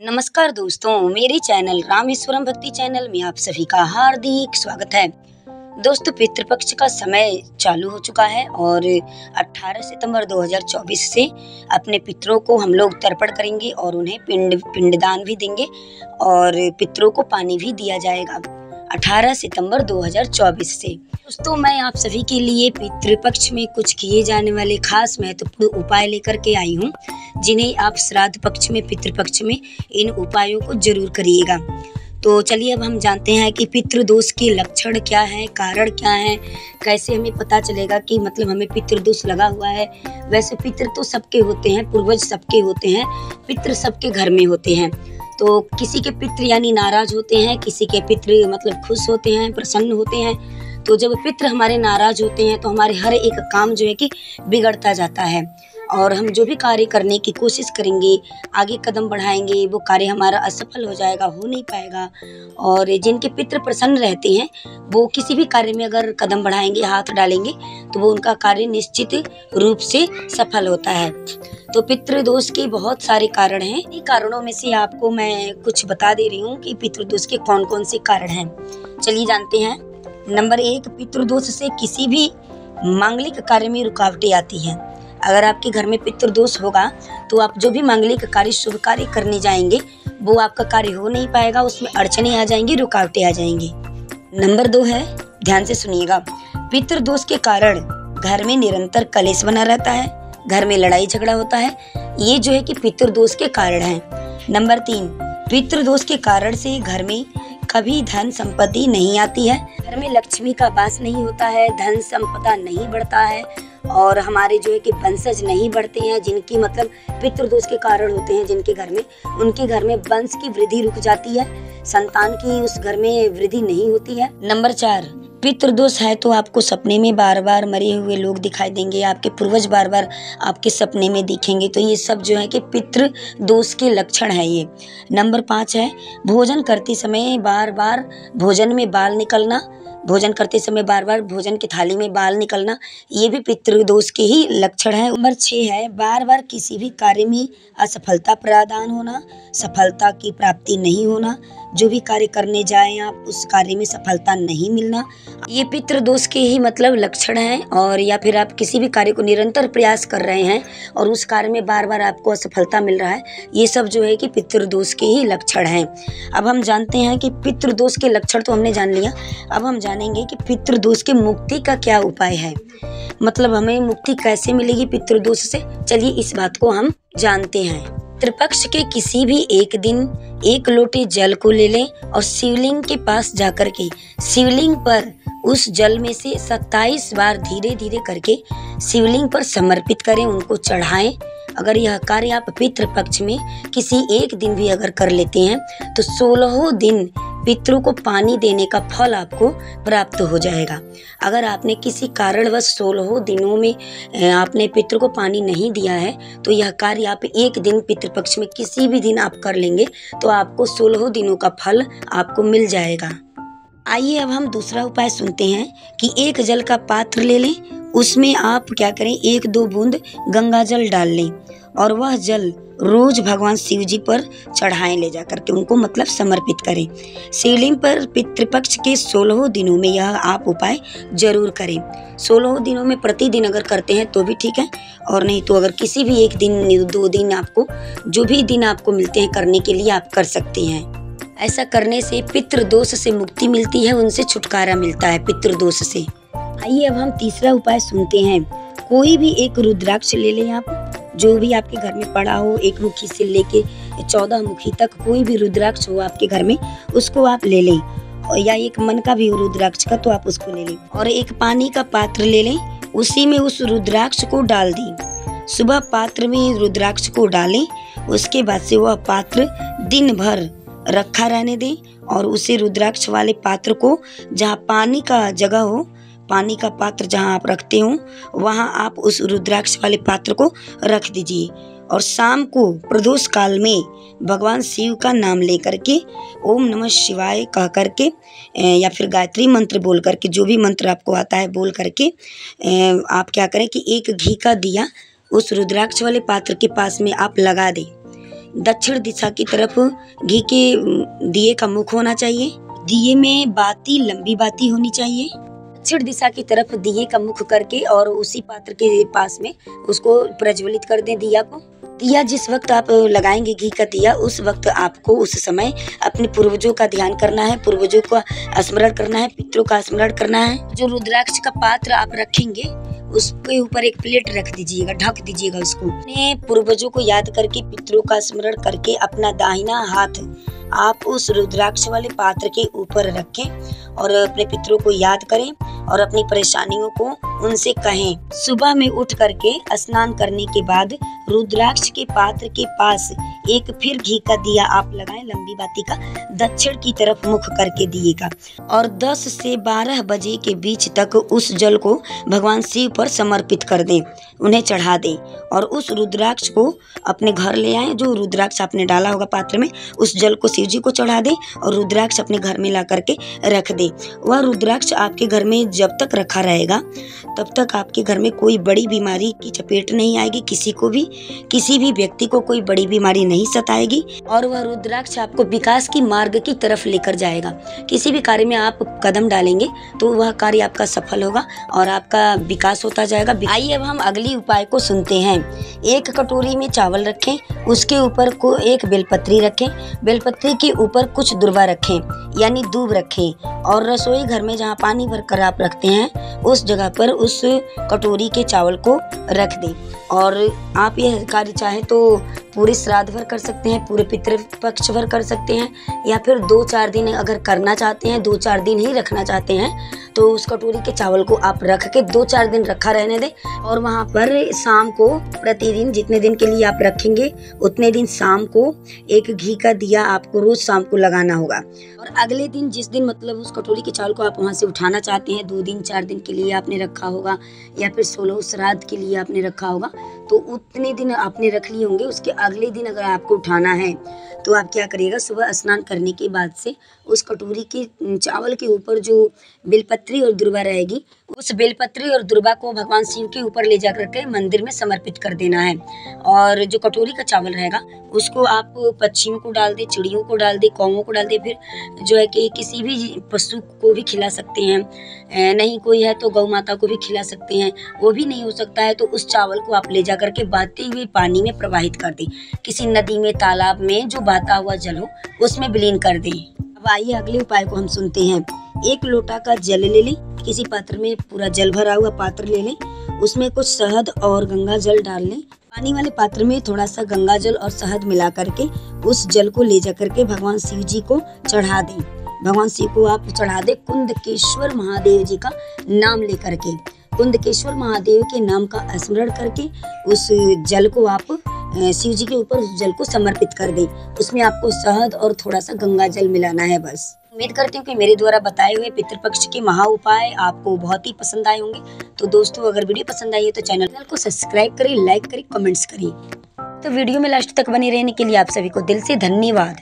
नमस्कार दोस्तों, मेरे चैनल रामेश्वरम भक्ति चैनल में आप सभी का हार्दिक स्वागत है। दोस्तों, पितृपक्ष का समय चालू हो चुका है और 18 सितंबर 2024 से अपने पितरों को हम लोग तर्पण करेंगे और उन्हें पिंडदान भी देंगे और पितरों को पानी भी दिया जाएगा 18 सितंबर 2024 से। दोस्तों, मैं आप सभी के लिए पितृपक्ष में कुछ किए जाने वाले खास महत्वपूर्ण उपाय लेकर के आई हूँ, जिन्हें आप श्राद्ध पक्ष में, पितृपक्ष में इन उपायों को जरूर करिएगा। तो चलिए अब हम जानते हैं कि पितृदोष के लक्षण क्या है, कारण क्या है, कैसे हमें पता चलेगा कि मतलब हमें पितृदोष लगा हुआ है। वैसे पितृ तो सबके होते हैं, पूर्वज सबके होते हैं, पितृ सबके घर में होते हैं। तो किसी के पितृ यानी नाराज होते हैं, किसी के पितृ मतलब खुश होते हैं, प्रसन्न होते हैं। तो जब पितृ हमारे नाराज होते हैं तो हमारे हर एक काम जो है कि बिगड़ता जाता है और हम जो भी कार्य करने की कोशिश करेंगे, आगे कदम बढ़ाएंगे, वो कार्य हमारा असफल हो जाएगा, हो नहीं पाएगा। और जिनके पितृ प्रसन्न रहते हैं वो किसी भी कार्य में अगर कदम बढ़ाएंगे, हाथ डालेंगे, तो वो उनका कार्य निश्चित रूप से सफल होता है। तो पितृदोष के बहुत सारे कारण हैं। इन कारणों में से आपको मैं कुछ बता दे रही हूँ कि पितृदोष के कौन कौन से कारण हैं। चलिए जानते हैं। नंबर 1, पितृदोष से किसी भी मांगलिक कार्य में रुकावटें आती हैं। अगर आपके घर में पितृदोष होगा तो आप जो भी मांगलिक कार्य, शुभ कार्य करने जाएंगे, वो आपका कार्य हो नहीं पाएगा, उसमें अड़चनें आ जाएंगी, रुकावटें आ जाएंगी। नंबर 2 है, ध्यान से सुनिएगा, पितृदोष के कारण घर में निरंतर कलेश बना रहता है, घर में लड़ाई झगड़ा होता है। ये जो है कि पितृदोष के कारण है। नंबर 3, पितृदोष के कारण से घर में कभी धन संपत्ति नहीं आती है, घर में लक्ष्मी का वास नहीं होता है, धन संपदा नहीं बढ़ता है और हमारे जो है कि वंशज नहीं बढ़ते हैं। जिनकी मतलब पितृदोष के कारण होते हैं जिनके घर में, उनके घर में वंश की वृद्धि रुक जाती है, संतान की उस घर में वृद्धि नहीं होती है। नंबर 4, पितृदोष है तो आपको सपने में बार बार मरे हुए लोग दिखाई देंगे, आपके पूर्वज बार बार आपके सपने में दिखेंगे। तो ये सब जो है कि पितृदोष के लक्षण है ये। नंबर 5 है, भोजन करते समय बार बार भोजन में बाल निकलना, भोजन करते समय बार बार भोजन की थाली में बाल निकलना, ये भी पितृदोष के ही लक्षण है। नंबर 6 है, बार बार किसी भी कार्य में असफलता प्रदान होना, सफलता की प्राप्ति नहीं होना, जो भी कार्य करने जाएं आप उस कार्य में सफलता नहीं मिलना, ये पितृदोष के ही मतलब लक्षण हैं। और या फिर आप किसी भी कार्य को निरंतर प्रयास कर रहे हैं और उस कार्य में बार बार आपको असफलता मिल रहा है, ये सब जो है कि पितृदोष के ही लक्षण हैं। अब हम जानते हैं कि पितृदोष के लक्षण तो हमने जान लिया, अब हम जानेंगे कि पितृदोष के मुक्ति का क्या उपाय है, मतलब हमें मुक्ति कैसे मिलेगी पितृदोष से। चलिए इस बात को हम जानते हैं। पितृपक्ष के किसी भी एक दिन 1 लोटे जल को ले लें और शिवलिंग के पास जाकर के शिवलिंग पर उस जल में से 27 बार धीरे धीरे करके शिवलिंग पर समर्पित करें, उनको चढ़ाएं। अगर यह कार्य आप पितृपक्ष में किसी एक दिन भी अगर कर लेते हैं तो 16 दिन पितरों को पानी देने का फल आपको प्राप्त हो जाएगा। अगर आपने किसी कारणवश 16 दिनों में आपने पितरों को पानी नहीं दिया है तो यह कार्य आप एक दिन पितृपक्ष में किसी भी दिन आप कर लेंगे तो आपको 16 दिनों का फल आपको मिल जाएगा। आइए अब हम दूसरा उपाय सुनते हैं कि एक जल का पात्र ले लें, उसमें आप क्या करें, 1-2 बूंद गंगा जल डाल लें और वह जल रोज भगवान शिव जी पर चढ़ाएं, ले जाकर के उनको मतलब समर्पित करें। शिवलिंग पर पितृपक्ष के 16 दिनों में यह आप उपाय जरूर करें। 16 दिनों में प्रतिदिन अगर करते हैं तो भी ठीक है, और नहीं तो अगर किसी भी एक दिन 2 दिन आपको जो भी दिन आपको मिलते हैं करने के लिए आप कर सकते हैं। ऐसा करने से पितृदोष से मुक्ति मिलती है, उनसे छुटकारा मिलता है पितृदोष से। आइए अब हम तीसरा उपाय सुनते हैं। कोई भी एक रुद्राक्ष ले लें आप, जो भी आपके घर में पड़ा हो, 1 मुखी से लेके 14 मुखी तक कोई भी रुद्राक्ष हो आपके घर में, उसको आप ले लें। या एक मन का भी हो रुद्राक्ष का तो आप उसको ले लें और एक पानी का पात्र ले लें, उसी में उस रुद्राक्ष को डाल दें। सुबह पात्र में रुद्राक्ष को डालें, उसके बाद से वह पात्र दिन भर रखा रहने दें और उसे रुद्राक्ष वाले पात्र को जहाँ पानी का जगह हो, पानी का पात्र जहाँ आप रखते हो वहाँ आप उस रुद्राक्ष वाले पात्र को रख दीजिए और शाम को प्रदोष काल में भगवान शिव का नाम लेकर के ओम नमः शिवाय कह करके या फिर गायत्री मंत्र बोल करके, जो भी मंत्र आपको आता है बोल करके आप क्या करें कि एक घी का दिया उस रुद्राक्ष वाले पात्र के पास में आप लगा दें। दक्षिण दिशा की तरफ घी के दिए का मुख होना चाहिए। दिए में बाती लंबी बाती होनी चाहिए। दक्षिण दिशा की तरफ दिए का मुख करके और उसी पात्र के पास में उसको प्रज्वलित कर दें दिया को। दिया जिस वक्त आप लगाएंगे घी का दिया, उस वक्त आपको उस समय अपने पूर्वजों का ध्यान करना है, पूर्वजों का स्मरण करना है, पितरों का स्मरण करना है। जो रुद्राक्ष का पात्र आप रखेंगे उसके ऊपर एक प्लेट रख दीजिएगा, ढक दीजिएगा उसको। अपने पूर्वजों को याद करके, पितरों का स्मरण करके अपना दाहिना हाथ आप उस रुद्राक्ष वाले पात्र के ऊपर रखें और अपने पितरों को याद करें और अपनी परेशानियों को उनसे कहें। सुबह में उठ करके स्नान करने के बाद रुद्राक्ष के पात्र के पास एक फिर घी का दिया आप लगाएं, लंबी बाती का, दक्षिण की तरफ मुख करके दिए का, और 10 से 12 बजे के बीच तक उस जल को भगवान शिव पर समर्पित कर दें, उन्हें चढ़ा दें। और उस रुद्राक्ष को अपने घर ले आएं। जो रुद्राक्ष आपने डाला होगा पात्र में, उस जल को शिव जी को चढ़ा दें और रुद्राक्ष अपने घर में ला करके रख दें। वह रुद्राक्ष आपके घर में जब तक रखा रहेगा तब तक आपके घर में कोई बड़ी बीमारी की चपेट नहीं आएगी। किसी भी व्यक्ति को कोई बड़ी बीमारी नहीं सताएगी और वह रुद्राक्ष आपको विकास की मार्ग की तरफ लेकर जाएगा। किसी भी कार्य में आप कदम डालेंगे तो वह कार्य आपका सफल होगा और आपका विकास होता जाएगा। आइए अब हम अगली उपाय को सुनते हैं। एक कटोरी में चावल रखें, उसके ऊपर को एक बेलपत्री रखें, बेलपत्री के ऊपर कुछ दुर्वा रखें यानी दूब रखें, और रसोई घर में जहाँ पानी भरकर आप रखते हैं उस जगह पर उस कटोरी के चावल को रख दें। और आप यह कार्य चाहे तो पूरे श्राद्ध भर कर सकते हैं, पूरे पितृपक्ष भर कर सकते हैं, या फिर 2-4 दिन अगर करना चाहते हैं, 2-4 दिन ही रखना चाहते हैं तो उस कटोरी के चावल को आप रख के 2-4 दिन रखा रहने दें। और वहाँ पर शाम को प्रतिदिन जितने दिन के लिए आप रखेंगे उतने दिन शाम को एक घी का दिया आपको रोज शाम को लगाना होगा। और अगले दिन जिस दिन मतलब उस कटोरी के चावल को आप वहाँ से उठाना चाहते हैं, 2 दिन 4 दिन के लिए आपने रखा होगा या फिर 16 श्राद्ध के लिए आपने रखा होगा, तो उतने दिन आपने रख लिए होंगे। उसके अगले दिन अगर आपको उठाना है तो आप क्या करिएगा, सुबह स्नान करने के बाद से उस कटोरी के चावल के ऊपर जो बेलपत्री और दुर्वा रहेगी, उस बेलपत्री और दुर्वा को भगवान शिव के ऊपर ले जाकर के मंदिर में समर्पित कर देना है। और जो कटोरी का चावल रहेगा उसको आप पक्षियों को डाल दे, चिड़ियों को डाल दे, कौवों को डाल दे, फिर जो है कि किसी भी पशु को भी खिला सकते हैं। नहीं कोई है तो गौ माता को भी खिला सकते हैं। वो भी नहीं हो सकता है तो उस चावल को आप ले जा करके बहते हुए पानी में प्रवाहित कर दें, किसी नदी में, तालाब में जो बहता हुआ जल हो उसमें विलीन कर दें। अब आइए अगले उपाय को हम सुनते हैं। एक लोटा का जल ले लें, किसी पात्र में पूरा जल भरा हुआ पात्र ले लें, उसमें कुछ शहद और गंगा जल डाल लें। पानी वाले पात्र में थोड़ा सा गंगा जल और शहद मिला करके उस जल को ले जा करके भगवान शिव जी को चढ़ा दें। भगवान शिव को आप चढ़ा दें कुंदकेश्वर महादेव जी का नाम लेकर के। कुंदकेश्वर महादेव के नाम का स्मरण करके उस जल को आप शिव जी के ऊपर उस जल को समर्पित कर दें। उसमें आपको शहद और थोड़ा सा गंगा जल मिलाना है बस। उम्मीद करती हूँ कि मेरे द्वारा बताए हुए पितृपक्ष के महा उपाय आपको बहुत ही पसंद आए होंगे। तो दोस्तों, अगर वीडियो पसंद आई है तो चैनल को सब्सक्राइब करें, लाइक करें, कमेंट्स करें। तो वीडियो में लास्ट तक बने रहने के लिए आप सभी को दिल से धन्यवाद।